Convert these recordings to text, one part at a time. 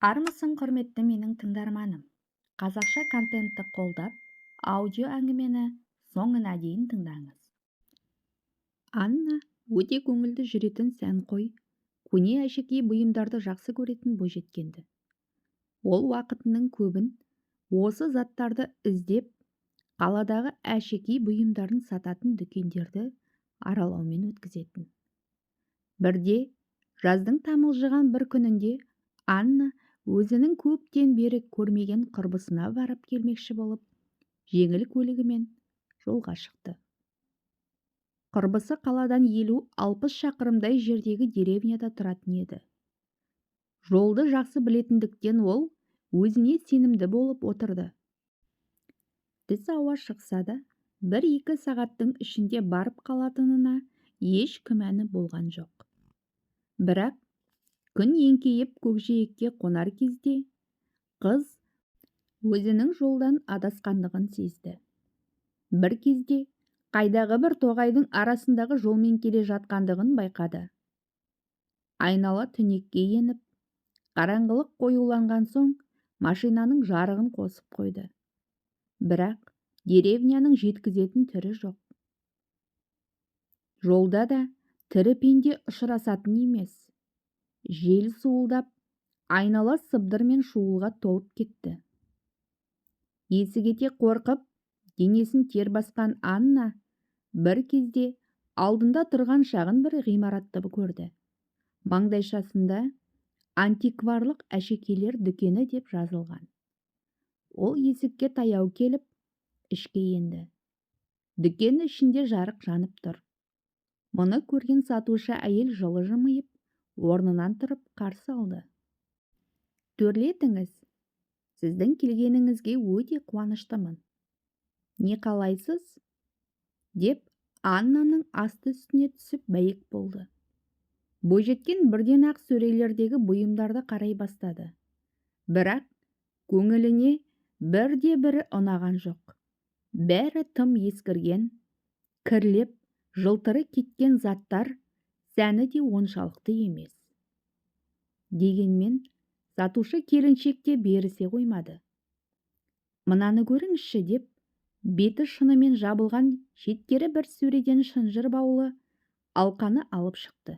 Армысың құрметті менің тыңдарманым. Қазақша контентті қолдап, аудио әңгімені соңына дейін тыңдаңыз. Анна өте көңілді жүретін сәнқой, көне әшекей бұйымдарды жақсы көретін бойжеткенді. Ол уақытының көбін осы заттарды іздеп, қаладағы әшекей бұйымдарын сататын дүкендерді аралаумен өткізетін. Бірде жаздың тамылжыған бір күнінде Анна өзінің көптен бері көрмеген құрбысына барып келмекші болып, жеңіл көлігімен жолға шықты. Құрбысы қаладан 50-60 шақырымдай жердегі деревняда тұратын еді. Жолды жақсы білетіндіктен ол өзіне сенімді болып отырды. Түс ауа шықса да, 1-2 сағаттың ішінде барып қалатынына еш күмәні болған жоқ. Бірақ күн еңкейіп көкжиекке қонар кезде қыз өзінің жолдан адасқандығын сезді. Бір кезде қайдағы бір тоғайдың арасындағы жолмен келе жатқандығын байқады. Айнала түнекке еніп, қараңғылық қоюланған соң машинаның жарығын қосып қойды. Бірақ деревняның жеткізетін түрі жоқ. Жолда да тірі пенде ұшырасатын емес. Жел суылдап, айнала сыбдыр мен шуылға толып кетті. Есі кете қорқып, денесін тер басқан Анна бір кезде алдында тұрған шағын бір ғимаратты көрді. Маңдайшасында антикварлық әшекейлер дүкені деп жазылған. Ол есікке таяу келіп, ішке енді. Дүкен ішінде жарық жанып тұр. Мұны көрген сатушы әйел жылы жымиып, орнынан тұрып қарсы алды. Төрлетіңіз, сіздің келгеніңізге өте қуаныштымын. Не қалайсыз? Деп Аннаның асты үстіне түсіп бәйек болды. Бойжеткен бірден ақ сөрелердегі бұйымдарды қарай бастады. Бірақ көңіліне бірде-бірі ұнаған жоқ. Бәрі тым ескірген, кірлеп, жылтыры кеткен заттар, сәні де оншалықты емес. Дегенмен, сатушы келіншекте берісе қоймады. Мынаны көріңізші деп, беті шынымен жабылған шеткері бір сөреден шынжыр баулы алқаны алып шықты.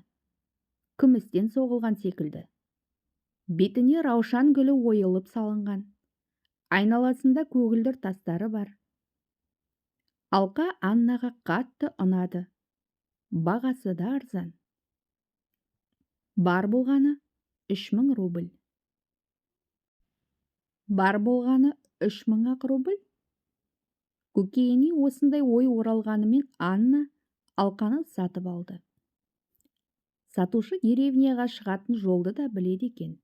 Күмістен соғылған секілді. Бетіне раушан гүлі ойылып салынған. Айналасында көгілдір тастары бар. Алқа Аннаға қатты ұнады. Бағасы да арзан. Бар болғаны 3000 рубль. Бар болғаны 3000 ақ рубль? Көкейіне осындай ой оралғанымен Анна алқаны сатып алды. Сатушы деревняға шығатын жолды да біледі екен.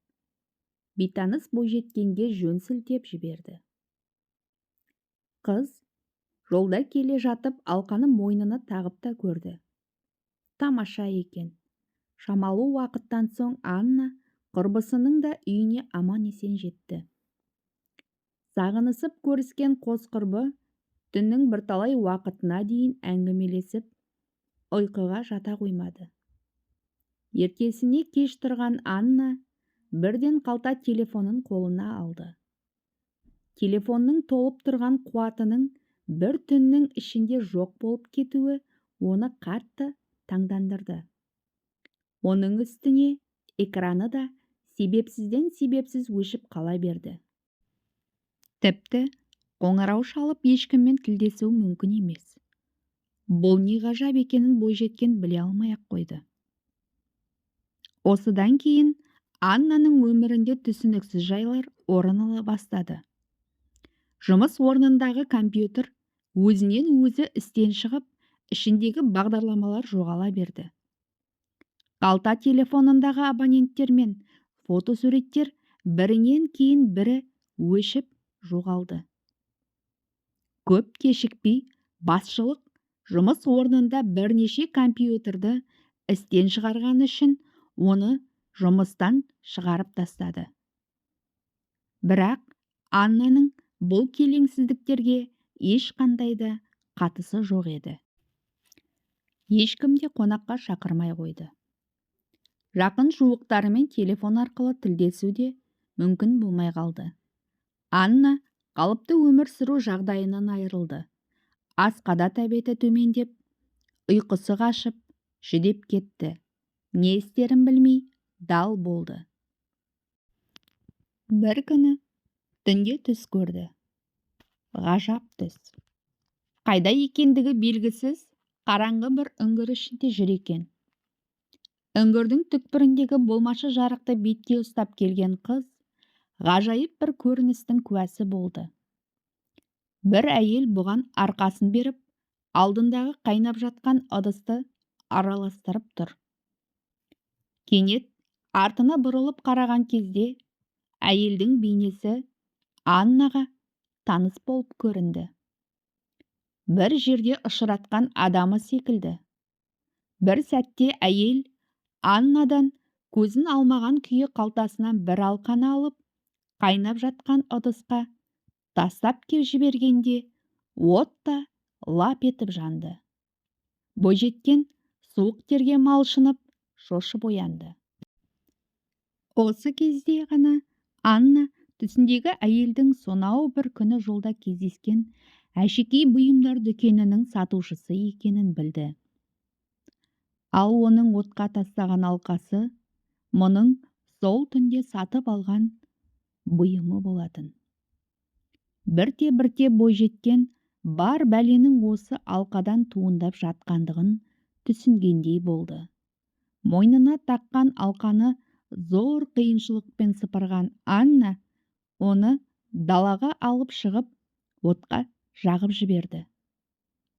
Бейтаныс бойжеткенге жөн сілтеп жіберді. Қыз жолда келе жатып алқаны мойнына тағып та көрді. Тамаша екен. Шамалы уақыттан соң Анна құрбысының да үйіне аман есен жетті. Сағынысып көріскен қос құрбы түннің бірталай уақытына дейін әңгімелесіп, ұйқыға жата қоймады. Ертесіне кеш тұрған Анна бірден қалта телефонын қолына алды. Телефонның толып тұрған қуатының бір түннің ішінде жоқ болып кетуі оны қатты таңдандырды. Оның үстіне экраны да себепсіз өшіп қала берді. Тіпті қоңырау шалып ешкіммен тілдесу мүмкін емес. Бұл не ғажап екенін бойжеткен біле алмай-ақ қойды. Осыдан кейін Аннаның өмірінде түсініксіз жайлар орын ала бастады. Жұмыс орнындағы компьютер өзінен өзі істен шығып, ішіндегі бағдарламалар жоғала берді. Қалта телефонындағы абоненттер мен фотосуреттер бірінен кейін бірі өшіп жоғалды. Көп кешікпей басшылық жұмыс орнында бірнеше компьютерді істен шығарған үшін оны жұмыстан шығарып тастады. Бірақ Аннаның бұл келеңсіздіктерге ешқандай да қатысы жоқ еді. Ешкімде қонаққа шақырмай қойды. Жақын жуықтарымен телефон арқылы тілдесуде мүмкін болмай қалды. Анна қалыпты өмір сүру жағдайынан айырылды. Асқада тәбеті төмендеп, ұйқысы қашып, жүдеп кетті. Не істерін білмей, дал болды. Бір күні түнде түс көрді. Ғажап түс. Қайда екендігі белгісіз, қараңғы бір үңгір ішінде жүр екен. Үңгірдің түкпіріндегі болмашы жарықты бетке ұстап келген қыз ғажайып бір көріністің куәсі болды. Бір әйел бұған арқасын беріп, алдындағы қайнап жатқан ыдысты араластырып тұр. Кенет артына бұрылып қараған кезде әйелдің бейнесі Аннаға таныс болып көрінді. Бір жерде ұшыратқан адамы секілді. Бір сәтте әйел Аннадан көзін алмаған күйі қалтасынан бір алқаны алып, қайнап жатқан ыдысқа тастап кеп жібергенде, от та лап етіп жанды. Бойжеткен суық терге малшынып, шошып оянды. Осы кезде ғана Анна түсіндегі әйелдің сонау бір күні жолда кездескен әшекей бұйымдар дүкенінің сатушысы екенін білді. Ал оның отқа тастаған алқасы мұның сол түнде сатып алған бұйымы болатын. Бірте-бірте бойжеткен бар бәленің осы алқадан туындап жатқандығын түсінгендей болды. Мойнына таққан алқаны зор қиыншылықпен сыпырған Анна оны далаға алып шығып, отқа жағып жіберді.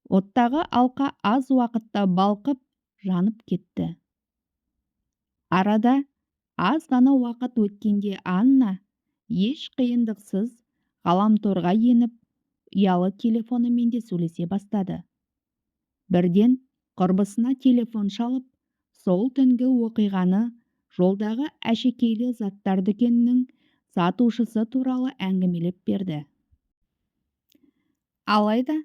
Оттағы алқа аз уақытта балқып, жанып кетті. Арада аз ғана уақыт өткенде Анна еш қиындықсыз ғаламторға еніп, ұялы телефонымен де сөйлесе бастады. Бірден құрбысына телефон шалып, сол түнгі оқиғаны жолдағы әшекейлі заттар дүкенінің сатушысы туралы әңгімелеп берді. Алайда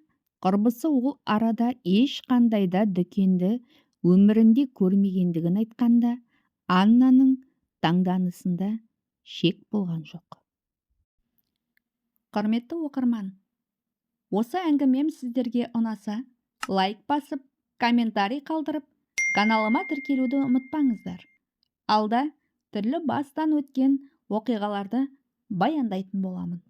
құрбысы ол арада ешқандай да дүкенді өмірінде көрмегендігін айтқанда, Аннаның таңданысында шек болған жоқ. Құрметті оқырман, осы әңгімем сіздерге ұнаса, лайк басып, комментарий қалдырып, каналыма тіркелуді ұмытпаңыздар. Алда түрлі бастан өткен оқиғаларды баяндайтын боламын.